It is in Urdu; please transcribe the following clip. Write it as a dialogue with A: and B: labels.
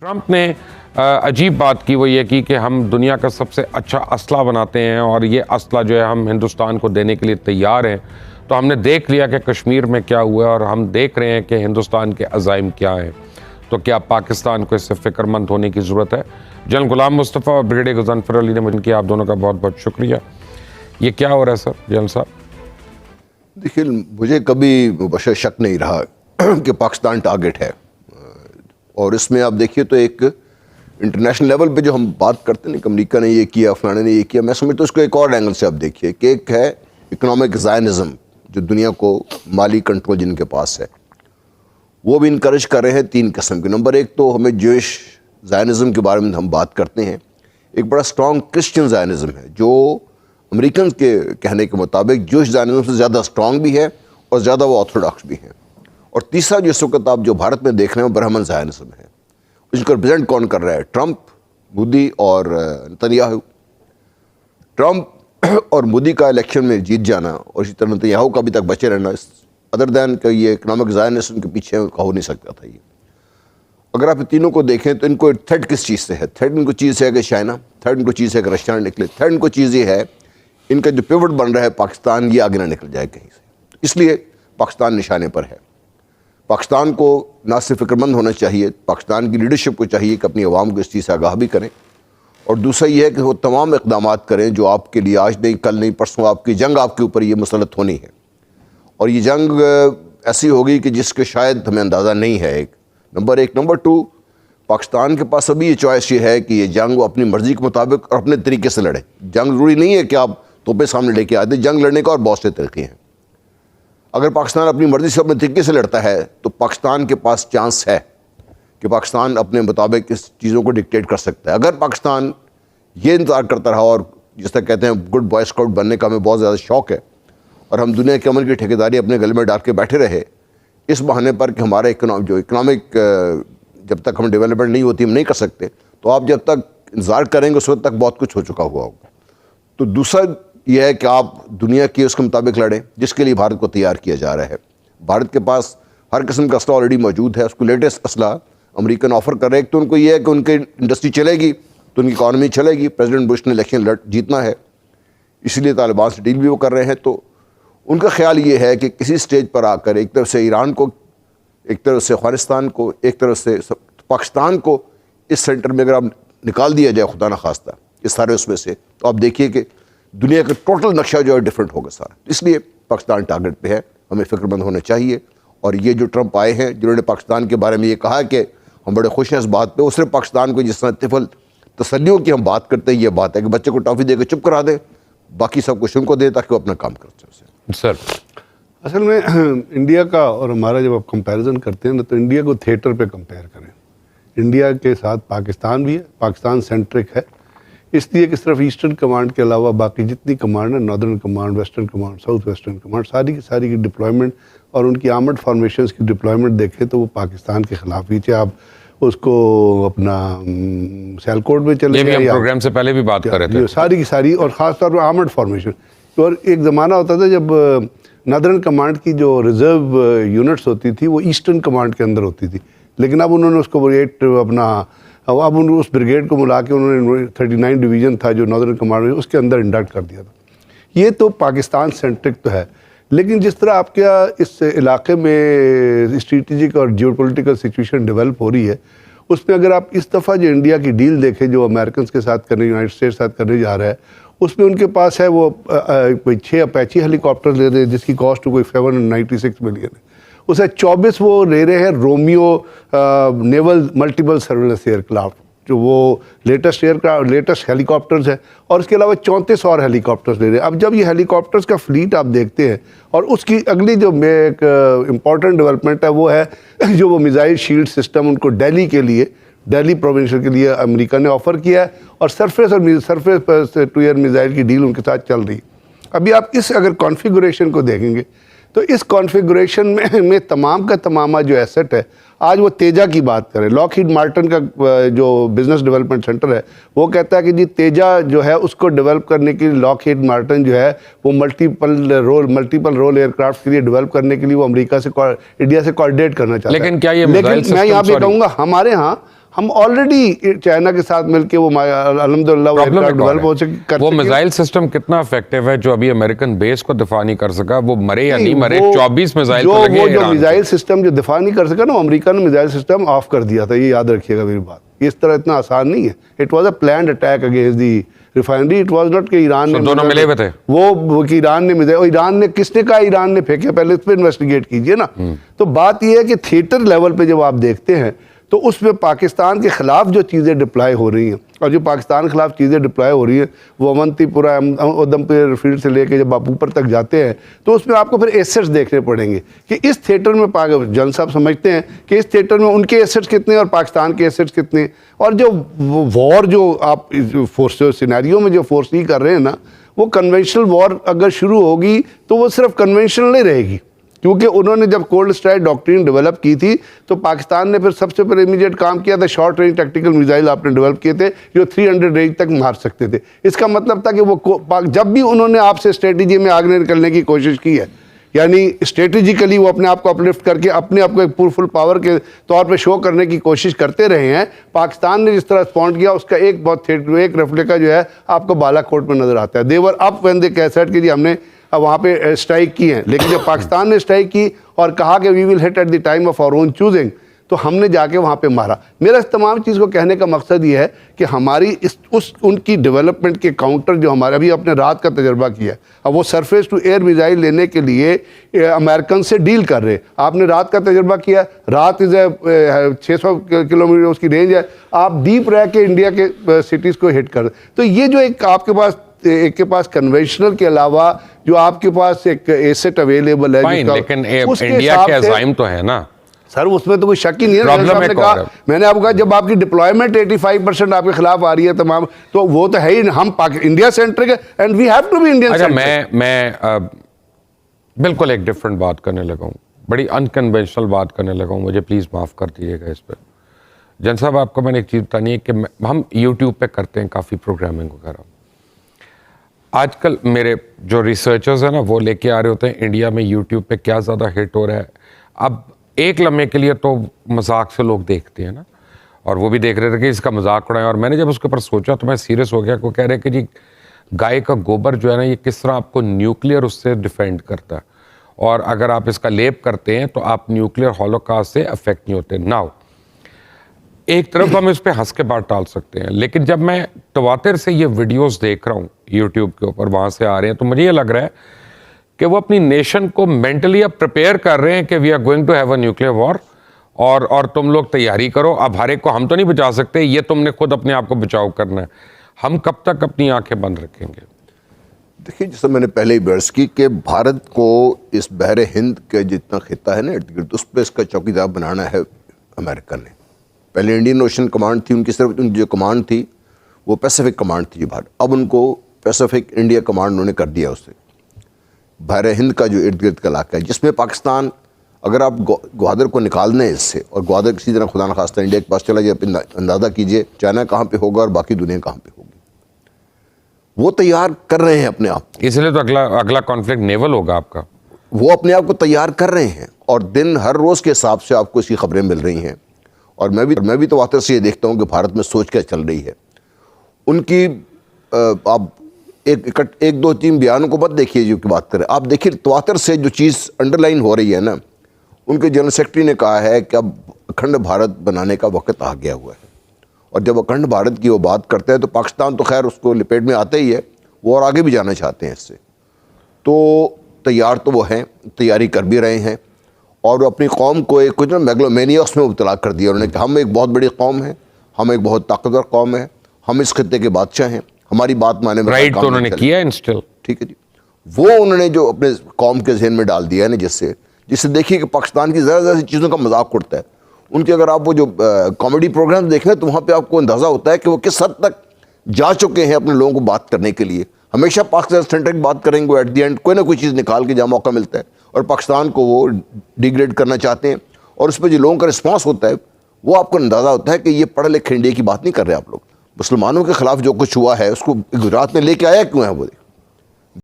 A: ٹرمپ نے عجیب بات کی، وہ یہ کی کہ ہم دنیا کا سب سے اچھا اسلحہ بناتے ہیں اور یہ اسلحہ جو ہے ہم ہندوستان کو دینے کے لیے تیار ہیں۔ تو ہم نے دیکھ لیا کہ کشمیر میں کیا ہوا ہے اور ہم دیکھ رہے ہیں کہ ہندوستان کے عزائم کیا ہیں۔ تو کیا پاکستان کو اس سے فکر مند ہونے کی ضرورت ہے؟ جنرل غلام مصطفیٰ اور بریگیڈیئر غضنفر علی نے مجھے کیا، آپ دونوں کا بہت بہت شکریہ۔ یہ کیا ہو رہا ہے سر جنرل صاحب؟
B: دیکھیے، مجھے کبھی مباشر شک نہیں رہا کہ پاکستان ٹارگٹ ہے، اور اس میں آپ دیکھیے تو ایک انٹرنیشنل لیول پہ جو ہم بات کرتے ہیں کہ امریکہ نے یہ کیا، فلانے نے یہ کیا، میں سمجھتا ہوں اس کو ایک اور اینگل سے آپ دیکھیے کہ ایک ہے اکنامک زائنزم، جو دنیا کو مالی کنٹرول جن کے پاس ہے، وہ بھی انکریج کر رہے ہیں تین قسم کے۔ نمبر ایک تو ہمیں جوئش زائنزم کے بارے میں ہم بات کرتے ہیں، ایک بڑا اسٹرانگ کرسچن زائنزم ہے جو امریکنز کے کہنے کے مطابق جوئش زائنزم سے زیادہ اسٹرانگ بھی ہے اور زیادہ وہ آرتھوڈاکس بھی ہیں۔ اور تیسرا جو اس وقت آپ جو بھارت میں دیکھ رہے ہیں وہ برہمن زائنزم ہے۔ اس کو ریپرزینٹ کون کر رہا ہے؟ ٹرمپ، مودی اور نتنیاہو۔ ٹرمپ اور مودی کا الیکشن میں جیت جانا اور اسی طرح نتنیاہو کا ابھی تک بچے رہنا، ادر دین کہ یہ اکنامک زائنزم کے پیچھے ہو نہیں سکتا تھا۔ یہ اگر آپ تینوں کو دیکھیں تو ان کو تھریٹ کس چیز سے ہے؟ تھریٹ ان کو چیز ہے کہ چائنا، تھریٹ ان کو چیز ہے کہ رشیا نہ نکلے، تھریٹ ان کو چیز یہ ہے ان کا جو پیوٹ بن رہا ہے پاکستان، یہ آگے نہ نکل جائے کہیں سے، اس لیے پاکستان نشانے پر ہے۔ پاکستان کو نہ صرف فکر مند ہونا چاہیے، پاکستان کی لیڈرشپ کو چاہیے کہ اپنی عوام کو اس چیز سے آگاہ بھی کریں، اور دوسرا یہ ہے کہ وہ تمام اقدامات کریں جو آپ کے لیے آج نہیں، کل نہیں، پرسوں آپ کی جنگ آپ کے اوپر یہ مسلط ہونی ہے، اور یہ جنگ ایسی ہوگی کہ جس کے شاید ہمیں اندازہ نہیں ہے۔ ایک نمبر 1 نمبر 2، پاکستان کے پاس ابھی یہ چوائس یہ ہے کہ یہ جنگ وہ اپنی مرضی کے مطابق اور اپنے طریقے سے لڑے۔ جنگ ضروری نہیں ہے کہ آپ توپے سامنے لے کے آتے، جنگ لڑنے کا اور بہت سے طریقے ہیں۔ اگر پاکستان اپنی مرضی سے اپنے طریقے سے لڑتا ہے تو پاکستان کے پاس چانس ہے کہ پاکستان اپنے مطابق اس چیزوں کو ڈکٹیٹ کر سکتا ہے۔ اگر پاکستان یہ انتظار کرتا رہا، اور جس طرح کہتے ہیں گڈ بوائے اسکاؤٹ بننے کا ہمیں بہت زیادہ شوق ہے، اور ہم دنیا کے امن کی ٹھیکیداری اپنے گلے میں ڈال کے بیٹھے رہے اس بہانے پر کہ ہمارا جو اکنامک جب تک ہم ڈیولپمنٹ نہیں ہوتی ہم نہیں کر سکتے، تو آپ جب تک انتظار کریں گے اس وقت تک بہت کچھ ہو چکا ہوا ہوگا۔ تو دوسرا یہ ہے کہ آپ دنیا کی اس کے مطابق لڑیں جس کے لیے بھارت کو تیار کیا جا رہا ہے۔ بھارت کے پاس ہر قسم کا اسلحہ آلریڈی موجود ہے، اس کو لیٹسٹ اسلحہ امریکن آفر کر رہے ہیں۔ تو ان کو یہ ہے کہ ان کی انڈسٹری چلے گی تو ان کی اکانومی چلے گی۔ پریزیڈنٹ بش نے الیکشن جیتنا ہے، اسی لیے طالبان سے ڈیل بھی وہ کر رہے ہیں۔ تو ان کا خیال یہ ہے کہ کسی سٹیج پر آ کر ایک طرف سے ایران کو، ایک طرف سے افغانستان کو، ایک طرف سے پاکستان کو اس سینٹر میں اگر آپ نکال دیا جائے خدا نخواستہ اس سارے اس میں سے، تو آپ دیکھیے کہ دنیا کا ٹوٹل نقشہ جو ہے ڈیفرنٹ ہوگا سارا۔ اس لیے پاکستان ٹارگٹ پہ ہے، ہمیں فکر مند ہونا چاہیے۔ اور یہ جو ٹرمپ آئے ہیں جنہوں نے پاکستان کے بارے میں یہ کہا کہ ہم بڑے خوش ہیں اس بات پہ، وہ صرف پاکستان کو جس طرح طفل تسلیوں کی ہم بات کرتے ہیں، یہ بات ہے کہ بچے کو ٹافی دے کے چپ کرا دیں، باقی سب کچھ ان کو دیں تاکہ وہ اپنا کام کر سکیں۔
A: سر
C: اصل میں انڈیا کا اور ہمارا جب آپ کمپیریزن کرتے ہیں نا تو انڈیا کو تھیٹر پہ کمپیئر کریں۔ انڈیا کے ساتھ پاکستان بھی ہے، پاکستان سینٹرک ہے، اس لیے کہ صرف ایسٹرن کمانڈ کے علاوہ باقی جتنی کمانڈ ہے، northern command, western command, south western command, ساری کی ساری کی ڈپلائمنٹ اور ان کی آرمڈ فارمیشنز کی ڈپلائمنٹ دیکھیں تو وہ پاکستان کے خلاف ہی، چاہے آپ اس کو اپنا سیالکوٹ میں چلے
A: یہ بھی ہم پروگرام سے پہلے بھی بات کر رہے تھے،
C: ساری کی ساری، اور خاص طور پر آرمڈ فارمیشن۔ اور ایک زمانہ ہوتا تھا جب ناردرن کمانڈ کی جو ریزرو یونٹس ہوتی تھی وہ ایسٹرن کمانڈ کے اندر ہوتی تھی، لیکن اب انہوں نے اس کو اب اس بریگیڈ کو ملا کے انہوں نے 39 ڈویژن تھا جو ناردرن کمانڈ میں، اس کے اندر انڈکٹ کر دیا تھا۔ یہ تو پاکستان سینٹرک تو ہے، لیکن جس طرح آپ کیا اس علاقے میں اسٹریٹجک اور جیو پولیٹیکل سچویشن ڈیولپ ہو رہی ہے، اس میں اگر آپ اس دفعہ جو انڈیا کی ڈیل دیکھیں جو امریکنز کے ساتھ کرنے، یونائٹڈ اسٹیٹس کے ساتھ کرنے جا رہا ہے، اس میں ان کے پاس ہے وہ کوئی 6 اپیچی ہیلی کاپٹر لے رہے ہیں جس کی کاسٹ کوئی 796 ملین ہے، اسے 24 وہ لے رہے ہیں رومیو نیول ملٹیپل سرویلنس ایئر کرافٹ، جو وہ لیٹسٹ ہیلی کاپٹرز ہیں، اور اس کے علاوہ 34 اور ہیلی کاپٹرز لے رہے ہیں۔ اب جب یہ ہیلی کاپٹرز کا فلیٹ آپ دیکھتے ہیں، اور اس کی اگلی جو ایک امپورٹنٹ ڈیولپمنٹ ہے وہ ہے جو وہ میزائل شیلڈ سسٹم ان کو دہلی کے لیے، دہلی پروونشل کے لیے امریکہ نے آفر کیا ہے، اور سرفیس ٹو ایئر میزائل کی ڈیل ان کے ساتھ چل رہی ہے۔ ابھی آپ اس اگر کانفیگریشن کو دیکھیں گے تو اس کانفیگریشن میں تمام کا تمامہ جو ایسٹ ہے، آج وہ تیجا کی بات کریں، لاک ہیڈ مارٹن کا جو بزنس ڈیولپمنٹ سینٹر ہے وہ کہتا ہے کہ جی تیجا جو ہے اس کو ڈیولپ کرنے کے لیے لاک ہیڈ مارٹن جو ہے وہ ملٹیپل رول ایئر کرافٹ کے لیے ڈیولپ کرنے کے لیے وہ امریکہ سے، انڈیا سے کوآرڈینیٹ کرنا چاہتا ہے۔
A: لیکن کیا یہ
C: لیکن میں یہاں پہ کہوں گا ہمارے ہاں ہم آلریڈی چائنا کے ساتھ مل کے وہ الحمدللہ ڈیولپ ہو چکے.
A: وہ میزائل سسٹم کتنا افیکٹو ہے جو ابھی امریکن بیس کو دفاع نہیں کر سکا, وہ مرے یا نہیں مرے, 24 میزائل پہ لگے.
C: وہ جو میزائل سسٹم جو دفاع نہیں کر سکا نا, امریکہ نے میزائل سسٹم آف کر دیا تھا, یہ یاد رکھیے گا میری بات. اس طرح اتنا آسان نہیں ہے. It was a planned attack against the refinery. It was not کہ ایران نے
A: دونوں ملے ہوئے تھے.
C: وہ کہ ایران نے میزائل, ایران نے کس نے کہا ایران نے پھینکے, پہلے اس پہ انویسٹیگیٹ کیجئے نا. تو بات یہ ہے کہ تھیٹر لیول پہ جب آپ دیکھتے ہیں تو اس میں پاکستان کے خلاف جو چیزیں ڈپلائی ہو رہی ہیں, اور جو پاکستان کے خلاف چیزیں ڈپلائی ہو رہی ہیں, وہ اونتی پورا ادھم پور فیلڈ سے لے کے جب آپ اوپر تک جاتے ہیں تو اس میں آپ کو پھر ایسٹس دیکھنے پڑیں گے کہ اس تھیٹر میں جن صاحب سمجھتے ہیں کہ اس تھیٹر میں ان کے ایسٹس کتنے اور پاکستان کے ایسٹس کتنے. اور جو وار جو آپ فورس سینیریو میں جو فورس نہیں کر رہے ہیں نا, وہ کنونشنل وار اگر شروع ہوگی تو وہ صرف کنونشنل نہیں رہے گی, کیونکہ انہوں نے جب کولڈ اسٹرائک ڈاکٹرین ڈیولپ کی تھی تو پاکستان نے پھر سب سے پہلے امیڈیٹ کام کیا تھا, شارٹ رینج ٹیکٹیکل میزائل آپ نے ڈیولپ کیے تھے جو 300 رینج تک مار سکتے تھے. اس کا مطلب تھا کہ وہ جب بھی انہوں نے آپ سے اسٹریٹجی میں آگے نکلنے کی کوشش کی ہے, یعنی اسٹریٹجیکلی وہ اپنے آپ کو اپلفٹ کر کے اپنے آپ کو ایک فل پاور کے طور پہ شو کرنے کی کوشش کرتے رہے ہیں. پاکستان نے جس طرح رسپونڈ کیا اس کا ایک ریفلیکا جو ہے آپ کو بالا کوٹ میں نظر آتا ہے. دیور اپ وین دے سیڈ کہ جی ہم نے وہاں پہ اسٹرائک کی ہیں, لیکن جب پاکستان نے اسٹرائک کی اور کہا کہ we will hit at the time of our own choosing, تو ہم نے جا کے وہاں پہ مارا. میرا اس تمام چیز کو کہنے کا مقصد یہ ہے کہ ہماری ان کی ڈیولپمنٹ کے کاؤنٹر جو ہمارے ابھی اپنے رات کا تجربہ کیا ہے, اب وہ سرفیس ٹو ایئر میزائل لینے کے لیے امریکن سے ڈیل کر رہے. آپ نے رات کا تجربہ کیا, رات 600 کلومیٹر اس کی رینج ہے, آپ ڈیپ رہ کے انڈیا کے سٹیز کو ہٹ کر. تو یہ جو ایک آپ کے پاس کنونشنل کے علاوہ جو آپ کے پاس ایک ایسٹ اویلیبل ہے,
A: لیکن انڈیا کے عزائم تو ہے نا
C: سر, اس میں تو کوئی شک ہی نہیں ہے. میں نے آپ کو کہا جب آپ کی ڈپلائمنٹ 85% آپ کے خلاف آ رہی ہے تمام, تو وہ تو ہے ہی, ہم انڈیا سینٹرک ہے and we have to be Indian centric.
A: میں بالکل ایک ڈفرنٹ بات کرنے لگا ہوں, بڑی انکنونشنل بات کرنے لگا ہوں, مجھے پلیز معاف کر دیجیے گا اس پہ. جن صاحب آپ کو میں نے ایک چیز بتانی ہے کہ ہم یوٹیوب پہ کرتے ہیں کافی پروگرامنگ وغیرہ. آج کل میرے جو ریسرچرز ہیں نا وہ لے کے آ رہے ہوتے ہیں انڈیا میں یوٹیوب پہ کیا زیادہ ہٹ ہو رہا ہے. اب ایک لمحے کے لیے تو مذاق سے لوگ دیکھتے ہیں نا, اور وہ بھی دیکھ رہے تھے کہ اس کا مذاق اڑائیں. اور میں نے جب اس کے اوپر سوچا تو میں سیریس ہو گیا, کو کہہ رہے کہ جی گائے کا گوبر جو ہے نا یہ کس طرح آپ کو نیوکلیئر اس سے ڈیفینڈ کرتا ہے, اور اگر آپ اس کا لیپ کرتے ہیں تو آپ نیوکلیئر ہولوکاسٹ سے افیکٹ نہیں ہوتے. ناؤ ایک طرف ہم اس پہ ہنس کے بات ٹال سکتے ہیں, لیکن جب میں تواتر سے یہ ویڈیوز دیکھ رہا ہوں یوٹیوب کے اوپر, وہاں سے آ رہے ہیں, تو مجھے یہ لگ رہا ہے کہ وہ اپنی نیشن کو مینٹلی اب پریپیئر کر رہے ہیں کہ we are going to have a nuclear war, اور تم لوگ تیاری کرو. اب ہر ایک کو ہم تو نہیں بچا سکتے, یہ تم نے خود اپنے آپ کو بچاؤ کرنا ہے. ہم کب تک اپنی آنکھیں بند رکھیں گے؟
B: دیکھیے جیسے میں نے پہلے ہی برس کی کہ بھارت کو اس بحر ہند کے جتنا خطہ ہے نا ارد گرد, اس پہ اس کا چوکیدار بنانا ہے امریکہ نے. پہلے انڈین اوشن کمانڈ تھی ان کی, صرف ان کی جو کمانڈ تھی وہ پیسیفک کمانڈ تھی بھارت. اب ان کو پیسیفک انڈیا کمانڈ انہوں نے کر دیا اس سے. بحر ہند کا جو ارد گرد کا علاقہ ہے جس میں پاکستان, اگر آپ گوادر کو نکال دیں اس سے, اور گوادر کسی طرح خدا نخواستہ انڈیا کے پاس چلا جائے, اندازہ کیجئے چائنا کہاں پہ ہوگا اور باقی دنیا کہاں پہ ہوگی. وہ تیار کر رہے ہیں اپنے آپ کو,
A: اس لیے تو اگلا کانفلکٹ نیول ہوگا آپ کا.
B: وہ اپنے آپ کو تیار کر رہے ہیں, اور دن ہر روز کے حساب سے آپ کو اس کی خبریں مل رہی ہیں. اور میں بھی تواتر سے یہ دیکھتا ہوں کہ بھارت میں سوچ کیا چل رہی ہے ان کی. آپ ایک دو تین بیانوں کو مت دیکھیے جو کہ بات کریں, آپ دیکھیے تواتر سے جو چیز انڈر لائن ہو رہی ہے نا, ان کے جنرل سیکرٹری نے کہا ہے کہ اب اکھنڈ بھارت بنانے کا وقت آ گیا ہوا ہے. اور جب اکھنڈ بھارت کی وہ بات کرتے ہیں تو پاکستان تو خیر اس کو لپیٹ میں آتا ہی ہے, وہ اور آگے بھی جانا چاہتے ہیں اس سے. تو تیار تو وہ ہیں, تیاری کر بھی رہے ہیں, اور وہ اپنی قوم کو ایک کچھ میگلومینیا اس میں مبتلا کر دیا انہوں نے کہ ہم ایک بہت بڑی قوم ہیں, ہم ایک بہت طاقتور قوم ہیں, ہم اس خطے کے بادشاہ ہیں, ہماری بات مانے میں
A: رائٹ تو انہوں نے کیا انسٹل.
B: ٹھیک ہے جی, وہ انہوں نے جو اپنے قوم کے ذہن میں ڈال دیا ہے نا, جس سے دیکھیے کہ پاکستان کی ذرا سی چیزوں کا مذاق اڑتا ہے. ان کے اگر آپ وہ جو کامیڈی پروگرام دیکھیں تو وہاں پہ آپ کو اندازہ ہوتا ہے کہ وہ کس حد تک جا چکے ہیں اپنے لوگوں کو بات کرنے کے لیے. ہمیشہ پاکستان سینٹرک بات کریں گے, ایٹ دی اینڈ کوئی نہ کوئی چیز نکال کے جہاں موقع ملتا ہے, اور پاکستان کو وہ ڈیگریڈ کرنا چاہتے ہیں. اور اس پہ جو لوگوں کا رسپانس ہوتا ہے وہ آپ کو اندازہ ہوتا ہے کہ یہ پڑھے لکھے انڈیا کی بات نہیں کر رہے آپ لوگ. مسلمانوں کے خلاف جو کچھ ہوا ہے اس کو گجرات میں لے کے آیا کیوں ہے وہ.